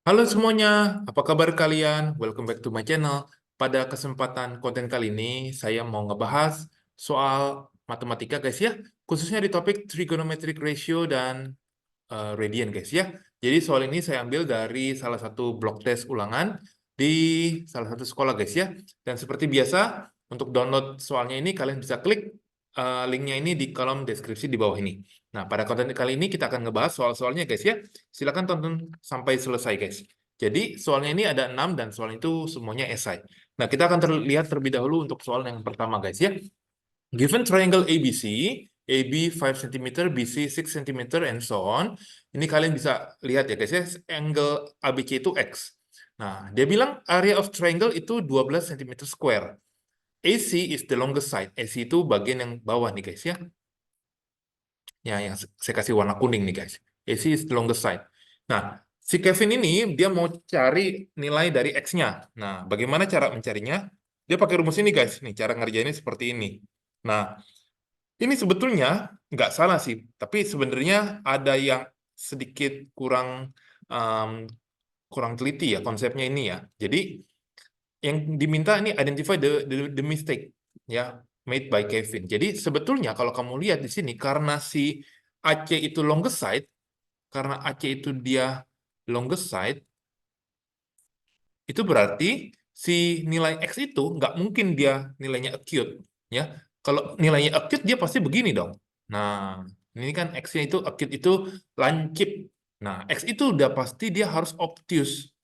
Halo semuanya, apa kabar kalian? Welcome back to my channel. Pada kesempatan konten kali ini, saya mau ngebahas soal matematika guys ya, khususnya di topik trigonometric ratio dan radian guys ya. Jadi soal ini saya ambil dari salah satu blog test ulangan di salah satu sekolah guys ya. Dan seperti biasa, untuk download soalnya ini kalian bisa klik linknya ini di kolom deskripsi di bawah ini. Nah, pada konten kali ini kita akan ngebahas soal-soalnya guys ya. Silakan tonton sampai selesai guys. Jadi soalnya ini ada 6 dan soal itu semuanya esai. Nah, kita akan lihat terlebih dahulu untuk soal yang pertama guys ya. Given triangle ABC, AB 5 cm, BC 6 cm, and so on. Ini kalian bisa lihat ya guys ya, angle ABC itu X. Nah, dia bilang area of triangle itu 12 cm square. AC is the longest side. AC itu bagian yang bawah nih guys ya. Ya, yang saya kasih warna kuning nih guys. AC is the longest side. Nah, si Kevin ini dia mau cari nilai dari X-nya. Nah, bagaimana cara mencarinya? Dia pakai rumus ini guys. Nih, cara ngerjainnya seperti ini. Nah, ini sebetulnya nggak salah sih, tapi sebenarnya ada yang sedikit kurang um, kurang teliti ya konsepnya ini ya. Jadi yang diminta ini identify the mistake ya made by Kevin. Jadi sebetulnya kalau kamu lihat di sini karena si AC itu longest side, karena AC itu dia longest side, itu berarti si nilai X itu nggak mungkin dia nilainya acute ya. Kalau nilainya acute dia pasti begini dong. Nah, ini kan X-nya itu acute itu lancip. Nah, X itu udah pasti dia harus obtuse.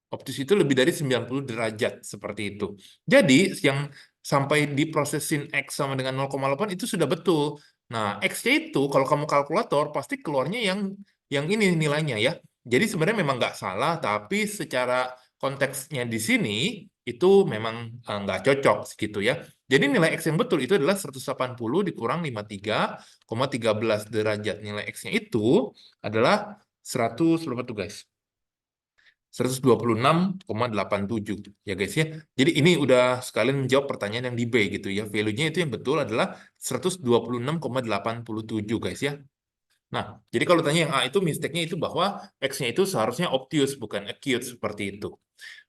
Obtuse itu lebih dari 90 derajat seperti itu. Jadi yang sampai diprosesin X sama dengan 0,8 itu sudah betul. Nah, X-nya itu kalau kamu kalkulator pasti keluarnya yang ini nilainya ya. Jadi sebenarnya memang nggak salah, tapi secara konteksnya di sini itu memang nggak cocok gitu ya. Jadi nilai X yang betul itu adalah 180 dikurang 53,13 derajat. Nilai X-nya itu adalah 100 berapa tuh guys? 126,87 ya guys ya. Jadi ini udah sekalian menjawab pertanyaan yang di B gitu ya. Value-nya itu yang betul adalah 126,87 guys ya. Nah, jadi kalau tanya yang A itu mistake-nya itu bahwa X-nya itu seharusnya obtuse bukan acute seperti itu.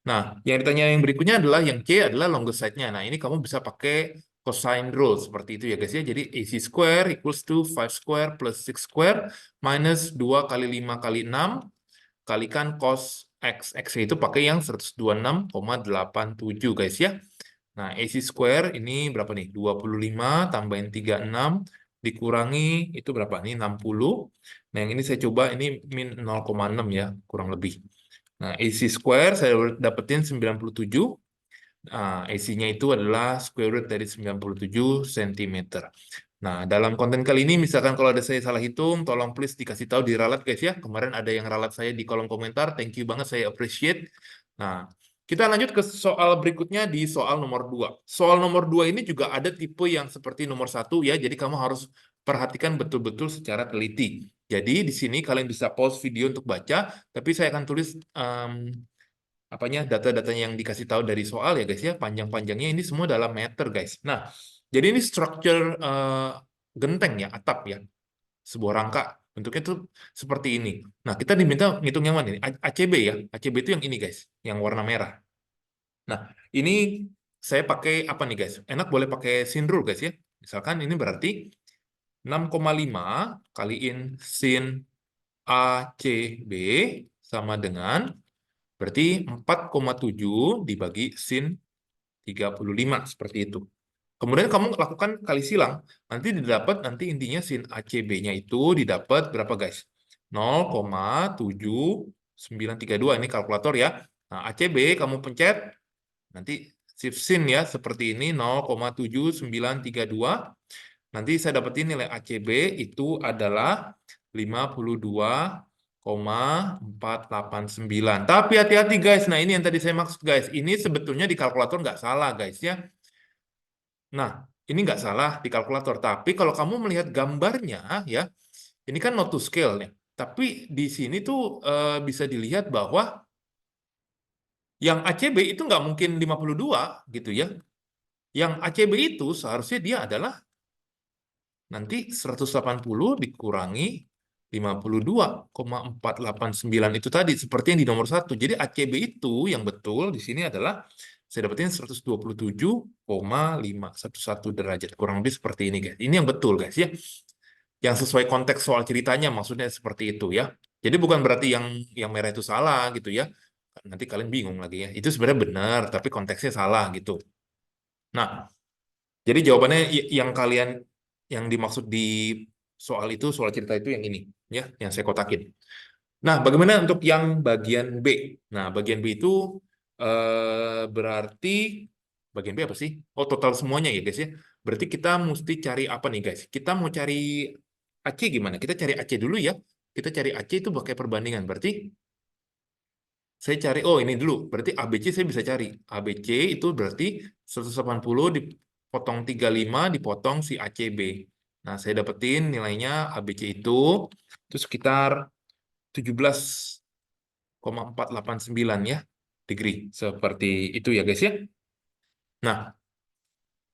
Nah, yang ditanya yang berikutnya adalah yang C adalah longest side-nya. Nah, ini kamu bisa pakai cosine rule seperti itu ya guys ya. Jadi AC square equals to 5 square plus 6 square minus 2 kali 5 kali 6 kalikan cos X. X itu pakai yang 126,87 guys ya. Nah, AC square ini berapa nih? 25 tambahin 36 dikurangi itu berapa? Ini 60. Nah, yang ini saya coba ini min 0,6 ya, kurang lebih. Nah, AC square saya dapetin 97. Nah, AC-nya itu adalah square root dari 97 cm. Nah, dalam konten kali ini, misalkan kalau ada saya salah hitung, tolong please dikasih tahu di ralat guys ya. Kemarin ada yang ralat saya di kolom komentar, thank you banget, saya appreciate. Nah, kita lanjut ke soal berikutnya di soal nomor 2. Soal nomor 2 ini juga ada tipe yang seperti nomor 1 ya, jadi kamu harus perhatikan betul-betul secara teliti. Jadi di sini kalian bisa pause video untuk baca, tapi saya akan tulis apanya data-data yang dikasih tahu dari soal ya guys ya, panjang-panjangnya ini semua dalam meter guys. Nah, jadi ini structure genteng ya, atap ya, sebuah rangka. Bentuknya tuh seperti ini. Nah, kita diminta ngitung yang mana ini? ACB ya. ACB itu yang ini guys, yang warna merah. Nah, ini saya pakai apa nih guys? Enak boleh pakai sin rule guys ya. Misalkan ini berarti 6,5 kaliin sin ACB sama dengan berarti 4,7 dibagi sin 35 seperti itu. Kemudian kamu lakukan kali silang, nanti didapat nanti intinya sin ACB-nya itu didapat berapa guys? 0,7932 ini kalkulator ya. Nah, ACB kamu pencet nanti shift sin ya seperti ini 0,7932. Nanti saya dapetin nilai ACB itu adalah 52,489. Tapi hati-hati guys, nah ini yang tadi saya maksud guys. Ini sebetulnya di kalkulator nggak salah guys ya. Nah, ini nggak salah di kalkulator. Tapi kalau kamu melihat gambarnya ya, ini kan not to scale ya. Tapi di sini tuh bisa dilihat bahwa yang ACB itu nggak mungkin 52 gitu ya. Yang ACB itu seharusnya dia adalah nanti 180 dikurangi 52,489 itu tadi, seperti yang di nomor 1. Jadi ACB itu yang betul di sini adalah saya dapetin 127,511 derajat. Kurang lebih seperti ini, guys. Ini yang betul, guys, ya. Yang sesuai konteks soal ceritanya, maksudnya seperti itu, ya. Jadi bukan berarti yang merah itu salah, gitu, ya. Nanti kalian bingung lagi, ya. Itu sebenarnya benar, tapi konteksnya salah, gitu. Nah, jadi jawabannya yang kalian, yang dimaksud di soal itu, soal cerita itu yang ini, ya, yang saya kotakin. Nah, bagaimana untuk yang bagian B? Nah, bagian B itu berarti bagian B apa sih? Oh, total semuanya ya, guys, ya. Berarti kita mesti cari apa nih, guys? Kita mau cari AC gimana? Kita cari AC dulu ya. Kita cari AC itu pakai perbandingan. Berarti saya cari, oh ini dulu, berarti ABC saya bisa cari. ABC itu berarti 180 dipotong 35 dipotong si ACB. Nah, saya dapetin nilainya ABC itu sekitar 17,489 ya, degree. Seperti itu ya, guys, ya. Nah,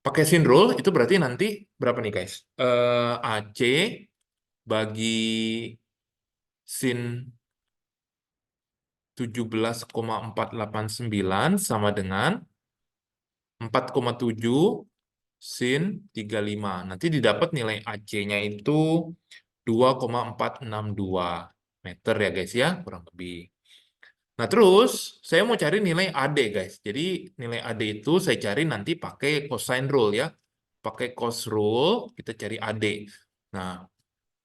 pakai sin rule itu berarti nanti berapa nih, guys? AC bagi sin 17,489 sama dengan 4,7 sin 35. Nanti didapat nilai AC-nya itu 2,462 meter ya, guys, ya, kurang lebih. Nah, terus saya mau cari nilai AD, guys. Jadi nilai AD itu saya cari nanti pakai cosine rule ya. Pakai cos rule kita cari AD. Nah,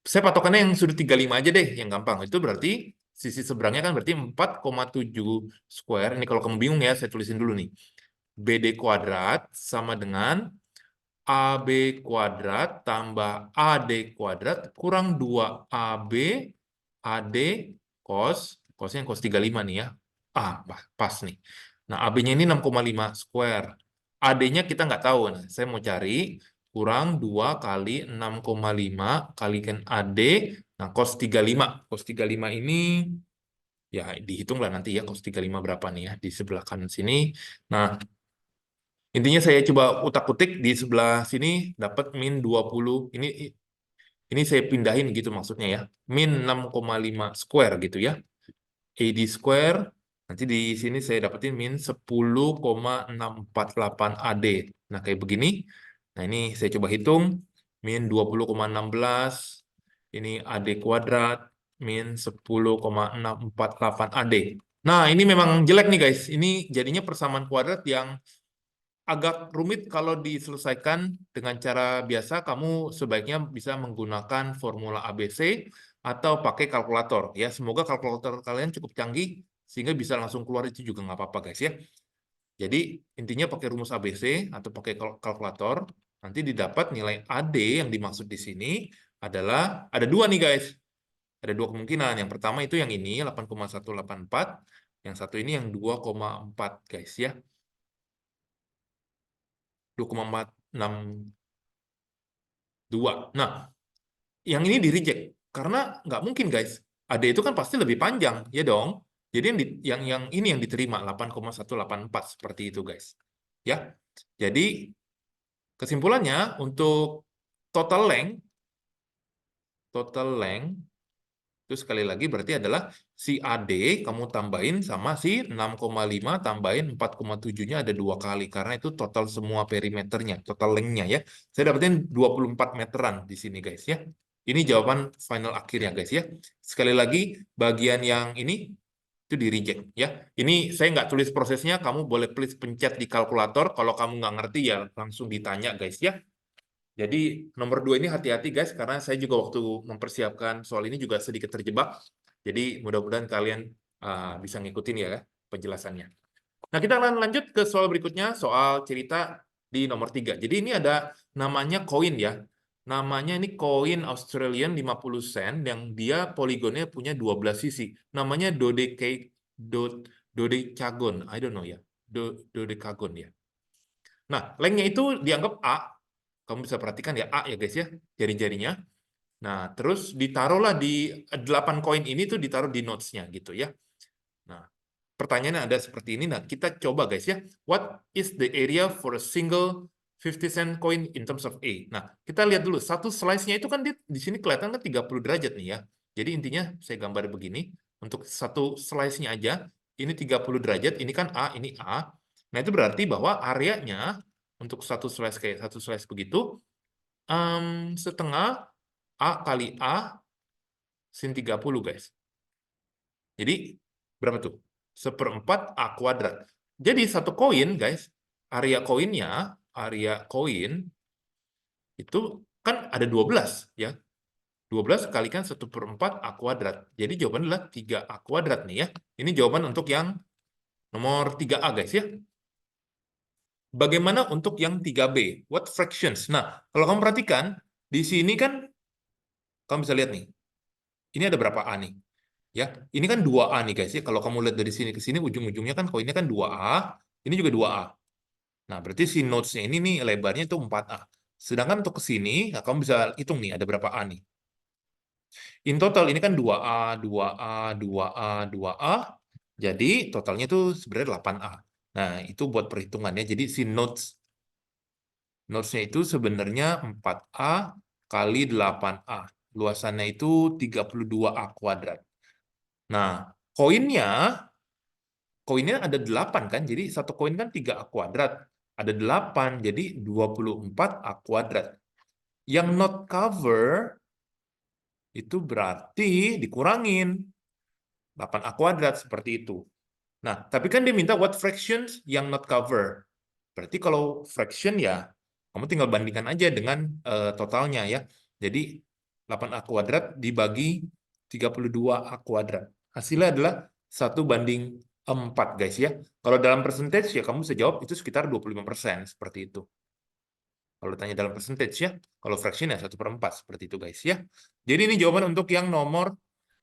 saya patokannya yang sudut 35 aja deh, yang gampang. Itu berarti sisi seberangnya kan berarti 4,7 square. Ini kalau kamu bingung ya, saya tulisin dulu nih. BD kuadrat sama dengan AB kuadrat tambah AD kuadrat kurang 2AB AD cosnya yang cos 35 nih ya. Pas nih. Nah, AB-nya ini 6,5 square. AD-nya kita nggak tahu. Nah, saya mau cari kurang 2 kali 6,5 kalikan AD. Nah, cos 35. Cos 35 ini ya dihitung lah nanti ya cos 35 berapa nih ya di sebelah kanan sini. Nah, intinya saya coba utak-utik di sebelah sini dapat min 20. Ini saya pindahin gitu maksudnya ya. Min 6,5 square gitu ya. AD square. Nanti di sini saya dapetin min 10,648 AD. Nah, kayak begini. Nah, ini saya coba hitung. Min 20,16. Ini AD kuadrat. Min 10,648 AD. Nah, ini memang jelek nih, guys. Ini jadinya persamaan kuadrat yang agak rumit kalau diselesaikan dengan cara biasa. Kamu sebaiknya bisa menggunakan formula ABC atau pakai kalkulator. Ya, semoga kalkulator kalian cukup canggih sehingga bisa langsung keluar itu juga nggak apa-apa, guys, ya. Jadi intinya pakai rumus ABC atau pakai kalkulator, nanti didapat nilai AD yang dimaksud di sini adalah ada dua nih, guys. Ada dua kemungkinan. Yang pertama itu yang ini 8,184, yang satu ini yang 2,4, guys, ya. 2,462. Nah, yang ini di reject karena nggak mungkin, guys. AD itu kan pasti lebih panjang, ya dong. Jadi yang ini yang diterima 8,184 seperti itu, guys. Ya. Jadi kesimpulannya untuk total length itu sekali lagi berarti adalah si AD kamu tambahin sama si 6,5 tambahin 4,7-nya ada 2 kali. Karena itu total semua perimeternya, total length-nya ya. Saya dapetin 24 meteran di sini, guys, ya. Ini jawaban final akhirnya, guys, ya. Sekali lagi, bagian yang ini itu di reject, ya. Ini saya nggak tulis prosesnya, kamu boleh please pencet di kalkulator. Kalau kamu nggak ngerti ya langsung ditanya, guys, ya. Jadi nomor 2 ini hati-hati, guys, karena saya juga waktu mempersiapkan soal ini juga sedikit terjebak. Jadi mudah-mudahan kalian bisa ngikutin ya penjelasannya. Nah, kita akan lanjut ke soal berikutnya, soal cerita di nomor 3. Jadi ini ada namanya koin ya. Namanya ini koin Australian 50 sen yang dia poligonnya punya 12 sisi. Namanya dodecagon. I don't know ya. Dodecagon ya. Nah, lengthnya itu dianggap A. Kamu bisa perhatikan ya A ya, guys, ya, jari-jarinya. Nah, terus ditaruhlah di 8 koin ini tuh ditaruh di notes-nya gitu ya. Nah, pertanyaannya ada seperti ini. Nah, kita coba, guys, ya. What is the area for a single 50 cent coin in terms of A? Nah, kita lihat dulu. Satu slice-nya itu kan di sini kelihatan kan 30 derajat nih ya. Jadi intinya saya gambar begini, untuk satu slice-nya aja, ini 30 derajat, ini kan A, ini A. Nah, itu berarti bahwa areanya untuk satu slice kayak satu slice begitu, setengah A kali A sin 30, guys. Jadi, berapa tuh? 1/4 A kuadrat. Jadi, satu koin, guys, area koin, itu kan ada 12, ya. 12 kalikan 1/4 A kuadrat. Jadi, jawabannya adalah 3A kuadrat nih, ya. Ini jawaban untuk yang nomor 3A, guys, ya. Bagaimana untuk yang 3B? What fractions? Nah, kalau kamu perhatikan, di sini kan, kamu bisa lihat nih, ini ada berapa A nih? Ya, ini kan 2A nih, guys, ya. Kalau kamu lihat dari sini ke sini, ujung-ujungnya kan koinnya kan 2A, ini juga 2A. Nah, berarti si nodes-nya ini nih, lebarnya itu 4A. Sedangkan untuk ke sini, nah, kamu bisa hitung nih, ada berapa A nih. In total, ini kan 2A, 2A, 2A, 2A. Jadi, totalnya itu sebenarnya 8A. Nah, itu buat perhitungannya. Jadi, si nodes-nya itu sebenarnya 4A kali 8A. Luasannya itu 32A kuadrat. Nah, koinnya ada 8 kan, jadi satu koin kan 3A kuadrat. Ada 8, jadi 24A kuadrat. Yang not cover itu berarti dikurangin 8A kuadrat seperti itu. Nah, tapi kan dia minta what fractions yang not cover. Berarti kalau fraction ya, kamu tinggal bandingkan aja dengan totalnya ya. Jadi 8A kuadrat dibagi 32A kuadrat. Hasilnya adalah 1:4, guys ya. Kalau dalam percentage ya kamu bisa jawab itu sekitar 25%, seperti itu. Kalau tanya dalam percentage ya, kalau fraction ya 1/4, seperti itu, guys ya. Jadi ini jawaban untuk yang nomor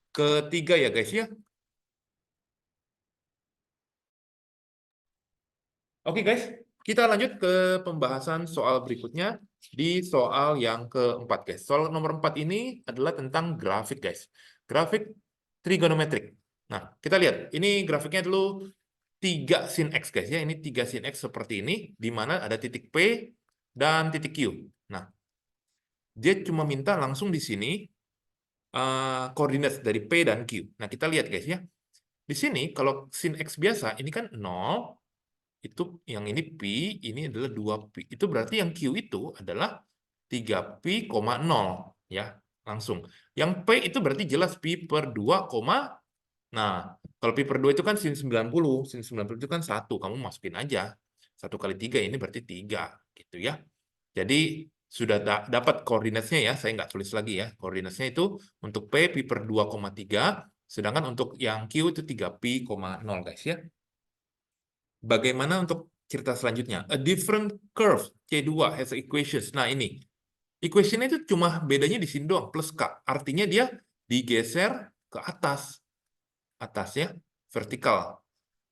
ketiga ya, guys ya. Oke, guys, kita lanjut ke pembahasan soal berikutnya di soal yang keempat, guys. Soal nomor 4 ini adalah tentang grafik, guys. Grafik trigonometrik. Nah, kita lihat. Ini grafiknya dulu 3 sin X, guys, ya. Ini 3 sin X seperti ini, di mana ada titik P dan titik Q. Nah, dia cuma minta langsung di sini koordinat dari P dan Q. Nah, kita lihat, guys, ya. Di sini, kalau sin X biasa, ini kan 0, itu yang ini pi, ini adalah 2pi. Itu berarti yang Q itu adalah 3pi,0 ya, langsung. Yang P itu berarti jelas pi per 2, nah, kalau pi per 2 itu kan sin 90, sin 90 itu kan 1, kamu masukin aja. 1 kali 3 ini berarti 3, gitu ya. Jadi sudah dapat koordinatnya ya, saya nggak tulis lagi ya. Koordinatnya itu untuk P, pi per 2,3, sedangkan untuk yang Q itu 3pi,0, guys ya. Bagaimana untuk cerita selanjutnya? A different curve C2 has equations. Nah, ini. Equation itu cuma bedanya di sini doang, plus K. Artinya dia digeser ke atas. Atasnya, vertikal.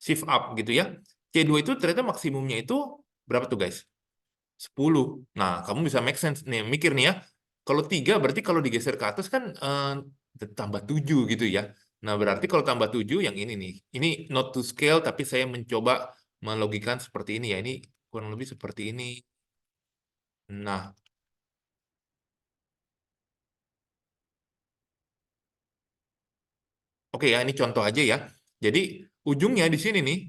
Shift up gitu ya. C2 itu ternyata maksimumnya itu berapa tuh, guys? 10. Nah, kamu bisa make sense nih, mikir nih ya. Kalau 3 berarti kalau digeser ke atas kan tambah 7 gitu ya. Nah, berarti kalau tambah 7 yang ini nih. Ini not to scale, tapi saya mencoba melogikan seperti ini ya. Ini kurang lebih seperti ini. Nah, oke ya, ini contoh aja ya. Jadi, ujungnya di sini nih,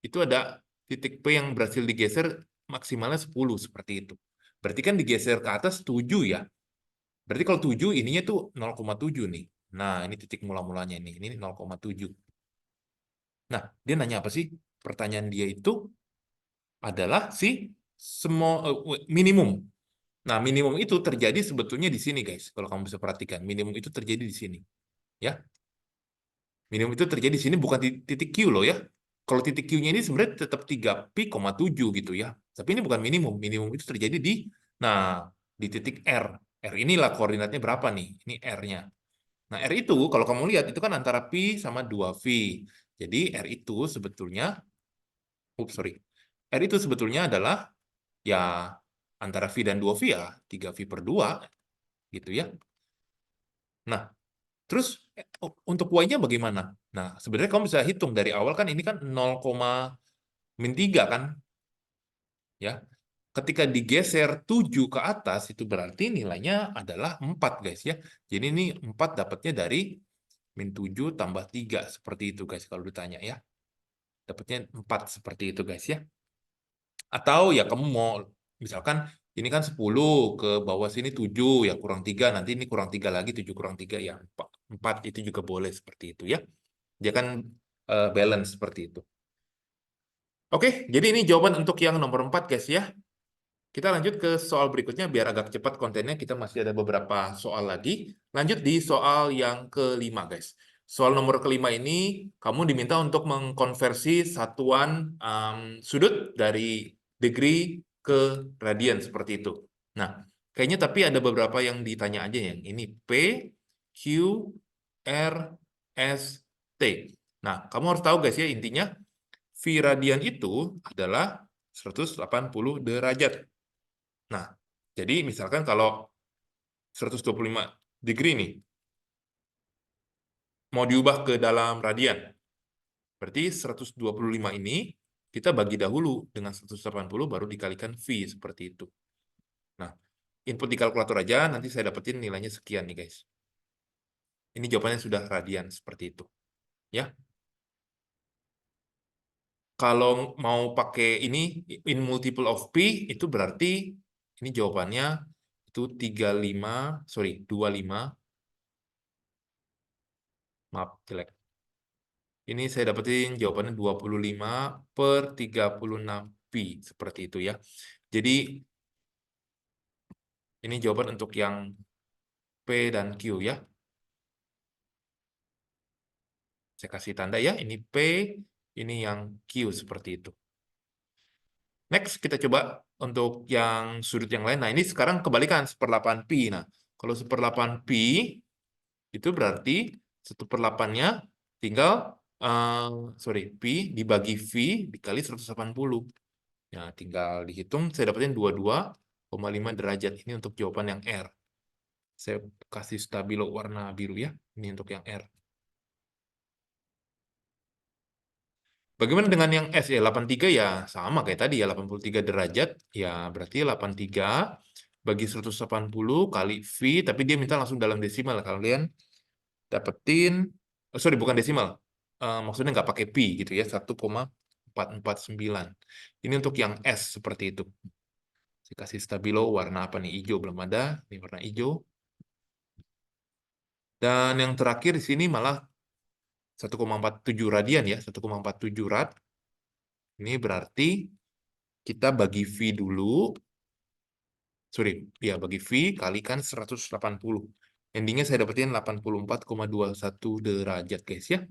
itu ada titik P yang berhasil digeser maksimalnya 10, seperti itu. Berarti kan digeser ke atas 7 ya. Berarti kalau 7, ininya tuh 0,7 nih. Nah, ini titik mula-mulanya ini. Ini 0,7. Nah, dia nanya apa sih? Pertanyaan dia itu adalah si minimum. Nah, minimum itu terjadi sebetulnya di sini, guys. Kalau kamu bisa perhatikan, minimum itu terjadi di sini. Ya, minimum itu terjadi di sini, bukan di titik Q loh ya. Kalau titik Q-nya ini sebenarnya tetap 3pi,7 gitu ya. Tapi ini bukan minimum. Minimum itu terjadi di, nah, di titik R. R inilah koordinatnya berapa nih? Ini R-nya. Nah, R itu kalau kamu lihat itu kan antara pi sama 2v. Jadi R itu sebetulnya, sorry. R itu sebetulnya adalah ya antara v dan 2v ya 3v/2 gitu ya. Nah, terus untuk Y-nya bagaimana? Nah, sebenarnya kamu bisa hitung dari awal kan ini kan 0,-3 kan? Ya. Ketika digeser 7 ke atas, itu berarti nilainya adalah 4, guys ya. Jadi ini 4 dapatnya dari min 7 tambah 3. Seperti itu, guys, kalau ditanya ya. Dapatnya 4 seperti itu, guys ya. Atau ya kamu mau, misalkan ini kan 10, ke bawah sini 7, ya kurang 3, nanti ini kurang 3 lagi, 7 kurang 3, ya 4 itu juga boleh seperti itu ya. Dia kan balance seperti itu. Oke, jadi ini jawaban untuk yang nomor 4, guys ya. Kita lanjut ke soal berikutnya biar agak cepat kontennya. Kita masih ada beberapa soal lagi. Lanjut di soal yang kelima, guys. Soal nomor kelima ini, kamu diminta untuk mengkonversi satuan sudut dari degree ke radian, seperti itu. Nah, kayaknya tapi ada beberapa yang ditanya aja yang ini P, Q, R, S, T. Nah, kamu harus tahu, guys ya, intinya V radian itu adalah 180 derajat. Nah, jadi misalkan kalau 125 degree nih, mau diubah ke dalam radian, berarti 125 ini kita bagi dahulu dengan 180 baru dikalikan V seperti itu. Nah, input di kalkulator aja, nanti saya dapetin nilainya sekian nih, guys. Ini jawabannya sudah radian seperti itu. Ya, kalau mau pakai ini in multiple of P, itu berarti ini jawabannya itu 35, sorry, 25, maaf, jelek. Ini saya dapetin jawabannya 25 per 36 pi, seperti itu ya. Jadi ini jawaban untuk yang P dan Q ya. Saya kasih tanda ya, ini P, ini yang Q, seperti itu. Next, kita coba untuk yang sudut yang lain. Nah, ini sekarang kebalikan, 1/8 pi. Nah, kalau 1/8 pi, itu berarti 1/8-nya tinggal, sorry, pi dibagi V dikali 180. Ya, tinggal dihitung, saya dapetin 22,5 derajat. Ini untuk jawaban yang R. Saya kasih stabilo warna biru ya. Ini untuk yang R. Bagaimana dengan yang S? Ya, 83 ya sama kayak tadi ya, 83 derajat. Ya, berarti 83 bagi 180 kali V, tapi dia minta langsung dalam desimal. Kalian dapetin, sorry, bukan desimal. Maksudnya nggak pakai pi gitu ya, 1,449. Ini untuk yang S seperti itu. Saya kasih stabilo warna apa nih? Hijau belum ada. Ini warna hijau. Dan yang terakhir di sini malah 1,47 radian ya, 1,47 rad. Ini berarti kita bagi V dulu. Sorry, ya bagi V kalikan 180. Endingnya saya dapetin 84,21 derajat, guys ya.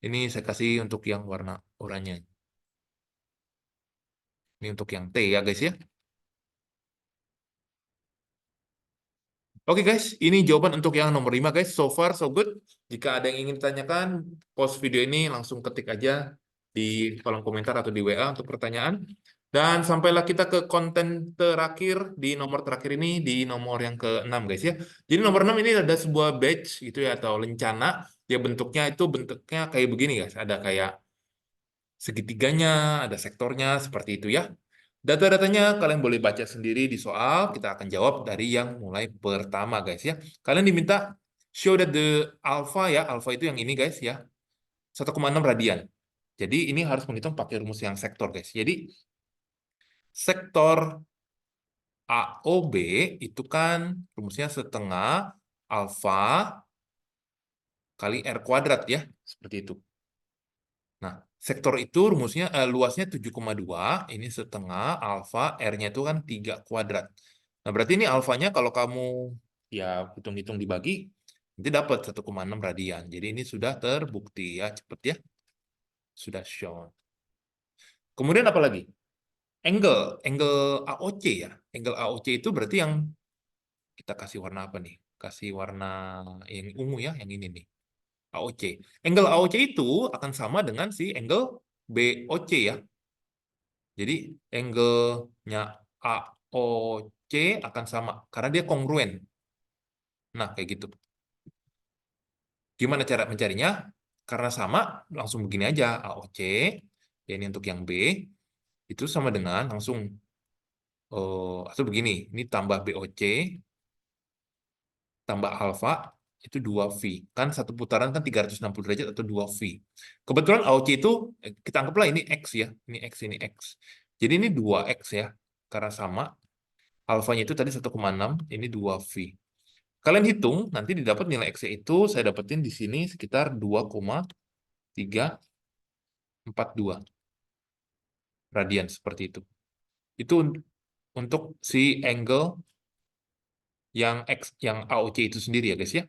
Ini saya kasih untuk yang warna oranye. Ini untuk yang T ya, guys ya. Oke guys, ini jawaban untuk yang nomor 5 guys. So far so good. Jika ada yang ingin ditanyakan, pause video ini langsung ketik aja di kolom komentar atau di WA untuk pertanyaan. Dan sampailah kita ke konten terakhir di nomor terakhir ini di nomor yang ke-6 guys ya. Jadi nomor 6 ini ada sebuah badge gitu ya atau lencana. Ya bentuknya kayak begini guys. Ada kayak segitiganya, ada sektornya seperti itu ya. Data-datanya kalian boleh baca sendiri di soal, kita akan jawab dari yang mulai pertama guys ya. Kalian diminta show that the alpha ya, alpha itu yang ini guys ya, 1,6 radian. Jadi ini harus menghitung pakai rumus yang sektor guys. Jadi sektor AOB itu kan rumusnya setengah alfa kali R kuadrat ya, seperti itu. Nah, sektor itu rumusnya luasnya 7,2, ini setengah alfa, R-nya itu kan 3 kuadrat. Nah, berarti ini alfanya kalau kamu ya hitung-hitung dibagi, nanti dapat 1,6 radian. Jadi ini sudah terbukti ya, cepet ya. Sudah shown. Kemudian apa lagi? Angle AOC ya. Angle AOC itu berarti yang kita kasih warna apa nih? Kasih warna yang ungu ya, yang ini nih. AOC. Angle AOC itu akan sama dengan si angle BOC ya. Jadi angle-nya AOC akan sama karena dia kongruen. Nah, kayak gitu. Gimana cara mencarinya? Karena sama, langsung begini aja. AOC, ya ini untuk yang B, itu sama dengan langsung atau begini, ini tambah BOC, tambah alfa, itu 2V. Kan satu putaran kan 360 derajat atau 2V. Kebetulan AOC itu, kita anggaplah ini X ya. Ini X, ini X. Jadi ini 2X ya. Karena sama, alfanya itu tadi 1,6, ini 2V. Kalian hitung, nanti didapat nilai X-nya itu, saya dapetin di sini sekitar 2,342 radian, seperti itu. Itu untuk si angle yang X, yang AOC itu sendiri ya guys ya.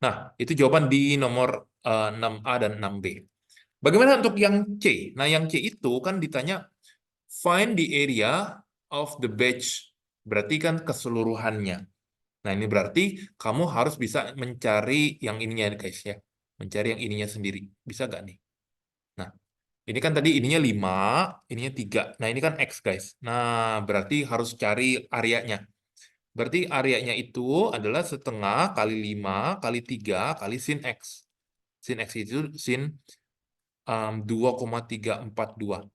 Nah, itu jawaban di nomor 6A dan 6B. Bagaimana untuk yang C? Nah, yang C itu kan ditanya find the area of the badge. Berarti kan keseluruhannya. Nah, ini berarti kamu harus bisa mencari yang ininya guys ya. Mencari yang ininya sendiri. Bisa nggak nih? Nah, ini kan tadi ininya 5, ininya 3. Nah, ini kan X guys. Nah, berarti harus cari areanya. Berarti areanya itu adalah setengah kali 5 kali 3 kali sin X. Sin X itu sin 2,342.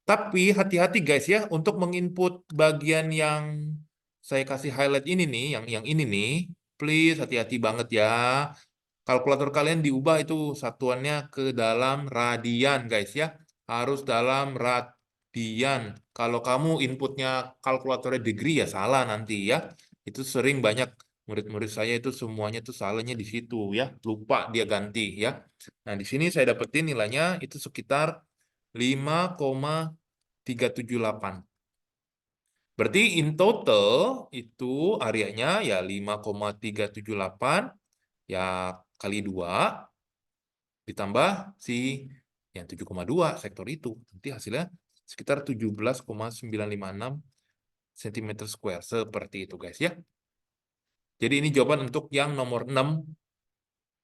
Tapi hati-hati guys ya, untuk menginput bagian yang saya kasih highlight ini nih, yang ini nih, please hati-hati banget ya. Kalkulator kalian diubah itu satuannya ke dalam radian guys ya. Harus dalam radian. Kalau kamu inputnya kalkulatornya degree ya salah nanti ya. Itu sering banyak murid-murid saya itu semuanya itu salahnya di situ ya. Lupa dia ganti ya. Nah, di sini saya dapetin nilainya itu sekitar 5,378. Berarti in total itu areanya ya 5,378 ya kali 2 ditambah si yang 7,2 sektor itu. Nanti hasilnya sekitar 17,956 cm square. Seperti itu guys ya. Jadi ini jawaban untuk yang nomor 6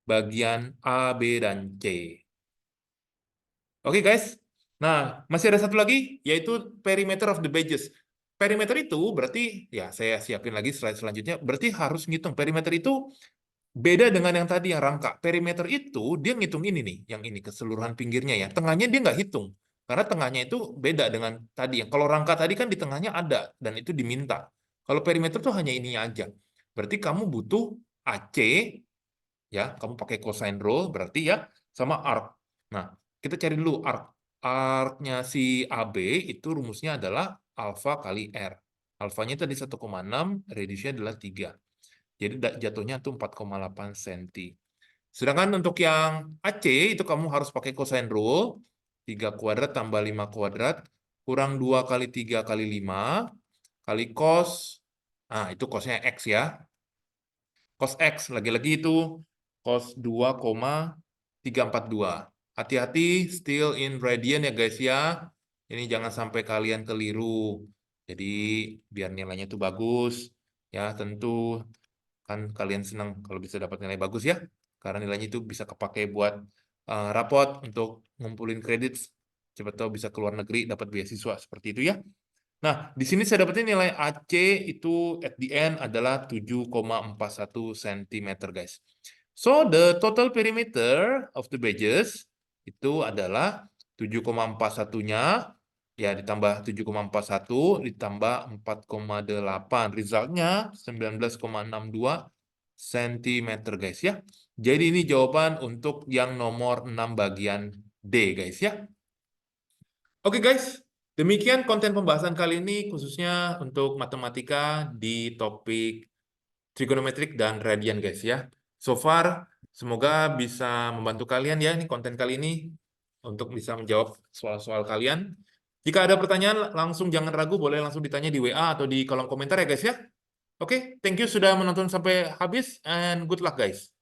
bagian A, B, dan C. Oke guys. Nah, masih ada satu lagi, yaitu perimeter of the badges. Perimeter itu berarti, ya saya siapin lagi slide selanjutnya, berarti harus ngitung. Perimeter itu beda dengan yang tadi, yang rangka. Perimeter itu, dia ngitung ini nih, yang ini, keseluruhan pinggirnya ya. Tengahnya dia nggak hitung. Karena tengahnya itu beda dengan tadi. Kalau rangka tadi kan di tengahnya ada, dan itu diminta. Kalau perimeter tuh hanya ininya aja. Berarti kamu butuh AC, ya, kamu pakai cosine rule, berarti ya, sama arc. Nah, kita cari dulu arc. Arc-nya si AB itu rumusnya adalah alfa kali R. Alfanya tadi 1,6, radiusnya adalah 3. Jadi jatuhnya tuh 4,8 cm. Sedangkan untuk yang AC itu kamu harus pakai cosine rule. 3 kuadrat tambah 5 kuadrat kurang 2 kali 3 kali 5 kali cos. Nah, itu cosnya X ya. Cos X lagi-lagi itu cos 2,342. Hati-hati still in radian ya guys ya. Ini jangan sampai kalian keliru. Jadi biar nilainya itu bagus ya, tentu kan kalian senang kalau bisa dapat nilai bagus ya. Karena nilainya itu bisa kepake buat rapot untuk ngumpulin kredit. Cepat tahu bisa keluar negeri dapat beasiswa seperti itu ya. Nah, di sini saya dapetin nilai AC itu at the end adalah 7,41 cm, guys. So, the total perimeter of the badges itu adalah 7,41-nya, ya ditambah 7,41, ditambah 4,8. Resultnya 19,62 cm, guys ya. Jadi ini jawaban untuk yang nomor 6 bagian D, guys ya. Oke guys, demikian konten pembahasan kali ini khususnya untuk matematika di topik trigonometrik dan radian guys ya. So far, semoga bisa membantu kalian ya ini konten kali ini untuk bisa menjawab soal-soal kalian. Jika ada pertanyaan, langsung jangan ragu, boleh langsung ditanya di WA atau di kolom komentar ya guys ya. Oke, thank you sudah menonton sampai habis and good luck guys.